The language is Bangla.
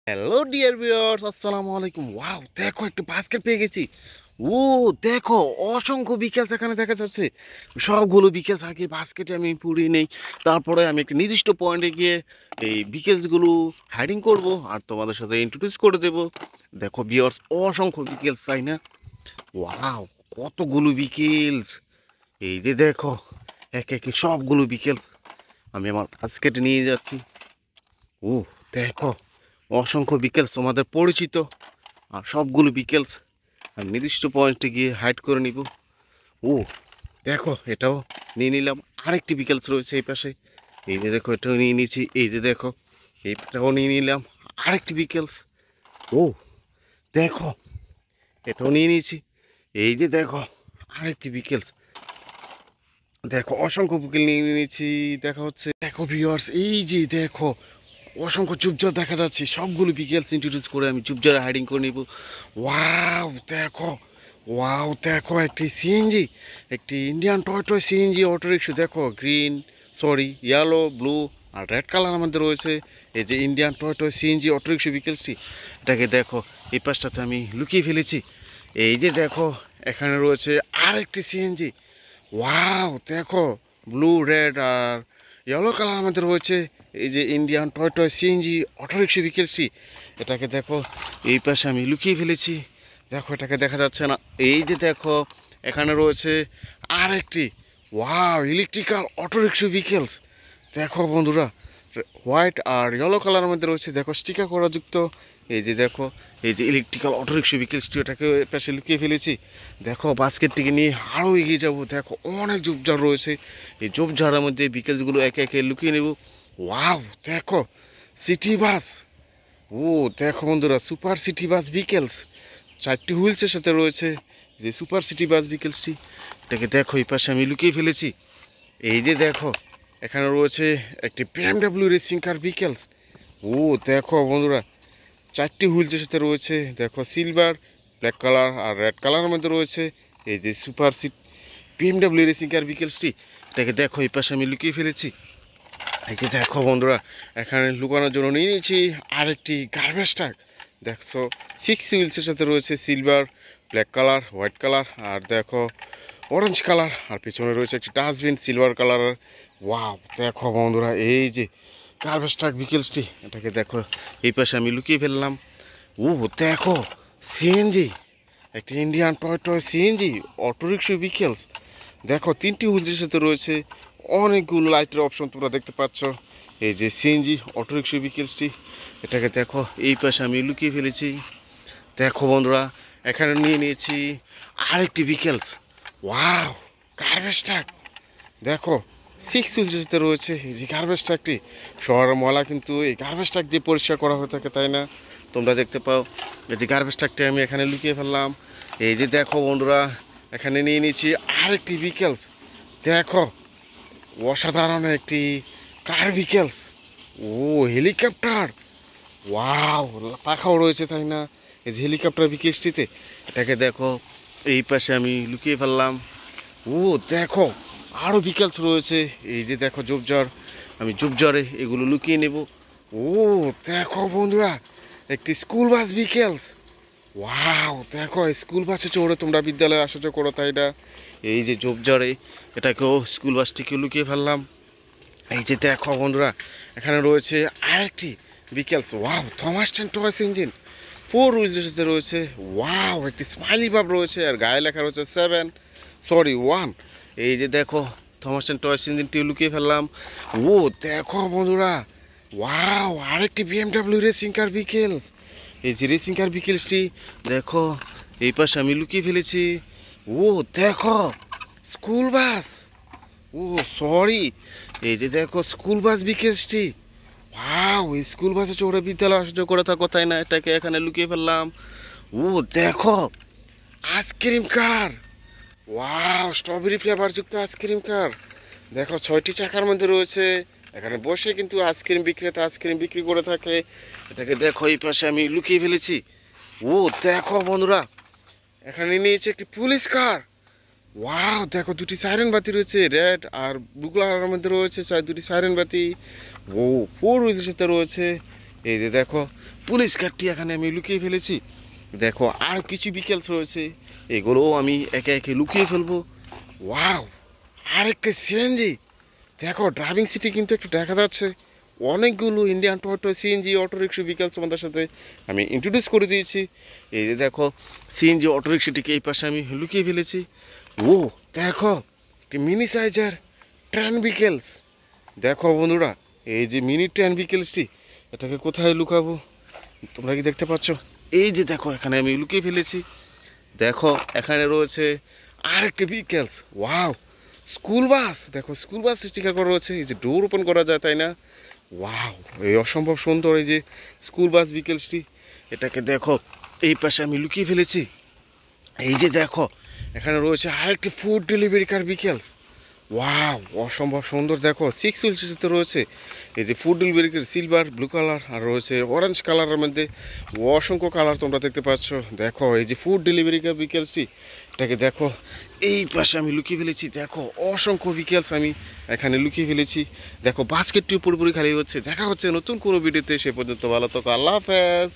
হ্যালো ডিয়ার ভিউয়ার্স, আসসালামু আলাইকুম। ওয়াও, দেখো একটা বাস্কেট পেয়ে গেছি। ও দেখো, অসংখ্য বিকেলস এখানে দেখা যাচ্ছে। সবগুলো বিকেলস আগে বাস্কেটে আমি পুরিয়ে নেই, তারপরে আমি একটা নির্দিষ্ট পয়েন্টে গিয়ে এই বিকেলসগুলো হাইডিং করব আর তোমাদের সাথে ইন্ট্রোডিউস করে দেব। দেখো ভিউয়ার্স, অসংখ্য বিকেলস, তাই না? ওয়াও, কতগুলো বিকেলস! এই যে দেখো, একে একে সবগুলো বিকেলস আমি আমার বাস্কেটে নিয়ে যাচ্ছি। ও দেখো, অসংখ্য বিকেলস তোমাদের পরিচিত, আর সবগুলো বিকেলস আমি নির্দিষ্ট পয়েন্টে গিয়ে হাইড করে নিব। ও দেখো, এটাও নিয়ে নিলাম। আরেকটি বিকেলস রয়েছে এই পাশে। এই যে দেখো, এটাও নিয়ে নিয়েছি। এই যে দেখো, এইটাও নিয়ে নিলাম। আরেকটি বিকেলস। ও দেখো, এটাও নিয়ে নিয়েছি। এই যে দেখো, আরেকটি বিকেলস। দেখো, অসংখ্য বিকেল নিয়ে নিয়েছি। দেখা হচ্ছে, দেখো ভিউয়ার্স, এই যে দেখো, অসংখ্য চুপচাপ দেখা যাচ্ছে। সবগুলো বিকেলস ইন্ট্রোডিউস করে আমি চুপচাপ হাইডিং করে নিব। ওয়াও দেখো, ওয়াও দেখো, একটি সিএনজি, একটি Indian toy toy CNG auto rickshaw. দেখো, গ্রিন, সরি ইয়েলো, ব্লু আর রেড কালার আমাদের রয়েছে। এই যে Indian toy toy CNG auto rickshaw বিকেলসটি, এটাকে দেখো এই পাশটাতে আমি লুকিয়ে ফেলেছি। এই যে দেখো, এখানে রয়েছে আরেকটি সিএনজি। ওয়াও দেখো, ব্লু, রেড আর ইয়েলো কালার আমাদের রয়েছে। এই যে Indian toy toy CNG auto rickshaw বিকেলসি, এটাকে দেখো এই পাশে আমি লুকিয়ে ফেলেছি। দেখো, এটাকে দেখা যাচ্ছে না। এই যে দেখো, এখানে রয়েছে আরেকটি, ওয়াও, ইলেকট্রিক্যাল অটোরিক্সা বিকেলস। দেখো বন্ধুরা, হোয়াইট আর ইয়েলো কালারের মধ্যে রয়েছে। দেখো, স্টিকার করা যুক্ত। এই যে দেখো, এই যে ইলেকট্রিক্যাল অটোরিক্সা বিকেলসটি, ওটাকে পাশে লুকিয়ে ফেলেছি। দেখো, বাস্কেটটিকে নিয়ে আরও এগিয়ে যাবো। দেখো, অনেক ঝোপঝাড় রয়েছে। এই ঝোপঝাড়ের মধ্যে বিকেলসগুলো একে একে লুকিয়ে নেব। ওয়াও দেখো, সিটি বাস। ও দেখো বন্ধুরা, সুপার সিটি বাস বিকেলস, 4টি হুইলসের সাথে রয়েছে যে সুপার সিটি বাস বিকেলসটি, এটাকে দেখো এই পাশে আমি লুকিয়ে ফেলেছি। এই যে দেখো, এখানে রয়েছে একটি BMW রেসিং কার বিকেলস। ও দেখো বন্ধুরা, 4টি হুইলসের সাথে রয়েছে। দেখো, সিলভার, ব্ল্যাক কালার আর রেড কালারের মধ্যে রয়েছে এই যে super seat BMW racing car বিকেলসটি, এটাকে দেখো এই পাশে আমি লুকিয়ে ফেলেছি। এই যে দেখো বন্ধুরা, এখানে লুকানোর জন্য নিয়ে নিয়েছি আরেকটি গার্বেজ ট্রাক। দেখছো, 6 হুইলসের সাথে রয়েছে silver, black colour, white colour আর দেখো অরেঞ্জ কালার, আর পিছনে রয়েছে একটি ডাস্টবিন সিলভার কালারের। ওয়াও দেখো বন্ধুরা, এই যে গার্বেজ ট্রাক বিকেলসটি, এটাকে দেখো এই পাশে আমি লুকিয়ে ফেললাম। ও দেখো, সিএনজি, একটি Indian toy toy CNG auto rickshaw vehicles. দেখো, 3টি হুইলসের সাথে রয়েছে অনেকগুলো লাইটের অপশন তোমরা দেখতে পাচ্ছ। এই যে সিএনজি অটোরিক্সা বিকেলসটি, এটাকে দেখো এই পাশে আমি লুকিয়ে ফেলেছি। দেখো বন্ধুরা, এখানে নিয়ে নিয়েছি আরেকটি বিকেলস। Wow, garbage truck. দেখো, 6 হুইলসের সাথে রয়েছে এই যে গার্বেজ ট্রাকটি। শহরের ময়লা কিন্তু এই গার্বেজ ট্রাক দিয়ে পরিষ্কার করা হয়ে থাকে, তাই না? তোমরা দেখতে পাও। এই যে গার্বেজ ট্রাকটি আমি এখানে লুকিয়ে ফেললাম। এই যে দেখো বন্ধুরা, এখানে নিয়ে নিয়েছি আরেকটি বিকেলস। দেখো, অসাধারণ একটি কার বিকেলস। ও হেলিকপ্টার, ওয়াও, পাখাও রয়েছে, তাই না? এই যে হেলিকপ্টার বিকেলসটিতে, এটাকে দেখো এই পাশে আমি লুকিয়ে ফেললাম। ও দেখো, আরও বিকেলস রয়েছে। এই যে দেখো ঝোপঝাড়, আমি ঝোপঝাড়ে এগুলো লুকিয়ে নেব। ও দেখো বন্ধুরা, একটি স্কুল বাস বিকেলস। ওয়াও দেখো, স্কুল বাসে চড়ে তোমরা বিদ্যালয়ে আসা যাওয়া করো, তাই না? এই যে ঝোপঝাড়ে এটাকেও স্কুল বাসটিকে লুকিয়ে ফেললাম। এই যে দেখো বন্ধুরা, এখানে রয়েছে আরেকটি vehicles. Wow, Thomas and toys engine, 4 হুইলসের সাথে রয়েছে। ওয়াও, একটি স্মাইলি ভাব রয়েছে আর গায়ে লেখা রয়েছে 1। এই যে দেখো, থমাস অ্যান্ড টয়েস ইঞ্জিনটি লুকিয়ে ফেললাম। ও দেখো বন্ধুরা, ওয়াও, আরেকটি BMW রেসিং কার বিকেলস। এই যে রেসিং কার বিকেলসটি দেখো এই পাশে আমি লুকিয়ে ফেলেছি। ও দেখো, স্কুল বাস। ও সরি, এই যে দেখো স্কুল বাস বিকেলসটি। ওয়াও, এই স্কুল বাসে চড়ে বিদ্যালয় আসা যাওয়া করে থাকো, তাই না? এটাকে এখানে লুকিয়ে ফেললাম। ও দেখো, আইসক্রিম কার। ওয়াও, স্ট্রবেরি ফ্লেভার যুক্ত আইসক্রিম কার। দেখো, 6টি চাকার মধ্যে রয়েছে। এখানে বসে কিন্তু আইসক্রিম বিক্রেতা আইসক্রিম বিক্রি করে থাকে। এটাকে দেখো এই পাশে আমি লুকিয়ে ফেলেছি। ও দেখো বন্ধুরা, এখানে নিয়েছে একটি পুলিশ কার। ওয়াও দেখো, 2টি সাইরেন বাতি রয়েছে, রেড আর ব্লু কালারের মধ্যে রয়েছে 2টি সাইরেন বাতি। ও 4 হুইলের সাথে রয়েছে এই যে দেখো পুলিশ কারটি এখানে আমি লুকিয়ে ফেলেছি। দেখো আর কিছু বিকেলস রয়েছে, এগুলোও আমি একে একে লুকিয়ে ফেলবো। ওয়াও, আরেকটা সিএনজি। দেখো ড্রাইভিং সিটে কিন্তু একটু দেখা যাচ্ছে অনেকগুলো Indian Toyota CNG auto rickshaw vehicles আমাদের সাথে আমি ইন্ট্রোডিউস করে দিয়েছি। এই যে দেখো সিএনজি অটো রিক্সাটিকে এই পাশে আমি লুকিয়ে ফেলেছি। ও দেখো একটি মিনি সাইজের ট্রেন বিকেলস। দেখো বন্ধুরা, এই যে মিনি ট্রেন বিকেলসটি, এটাকে কোথায় লুকাবো তোমরা কি দেখতে পাচ্ছ? এই যে দেখো এখানে আমি লুকিয়ে ফেলেছি। দেখো এখানে রয়েছে আরেকটি বিকেলস। Wow, school bus. দেখো স্কুল বাস স্টিকার করা রয়েছে, এই যে ডোর ওপেন করা যায় তাই না? ওয়াও, এই অসম্ভব সুন্দর এই যে স্কুল বাস বিকেলসটি, এটাকে দেখো এই পাশে আমি লুকিয়ে ফেলেছি। এই যে দেখো এখানে রয়েছে আরেকটি food delivery car vehicles. Wow, অসম্ভব সুন্দর। দেখো 6 হুইলসতে রয়েছে এই যে food delivery silver, blue colour আর রয়েছে অরেঞ্জ কালারের মধ্যে অসংখ্য কালার তোমরা দেখতে পাচ্ছ। দেখো এই যে ফুড ডেলিভারি বিকেলসটি, এটাকে দেখো এই পাশে আমি লুকিয়ে ফেলেছি। দেখো অসংখ্য বিকেলস আমি এখানে লুকিয়ে ফেলেছি। দেখো বাস্কেটটিও পুরোপুরি খালি হচ্ছে। দেখা হচ্ছে নতুন কোনো ভিডিওতে, সে পর্যন্ত ভালো থাকো, আল্লাহ হাফেজ।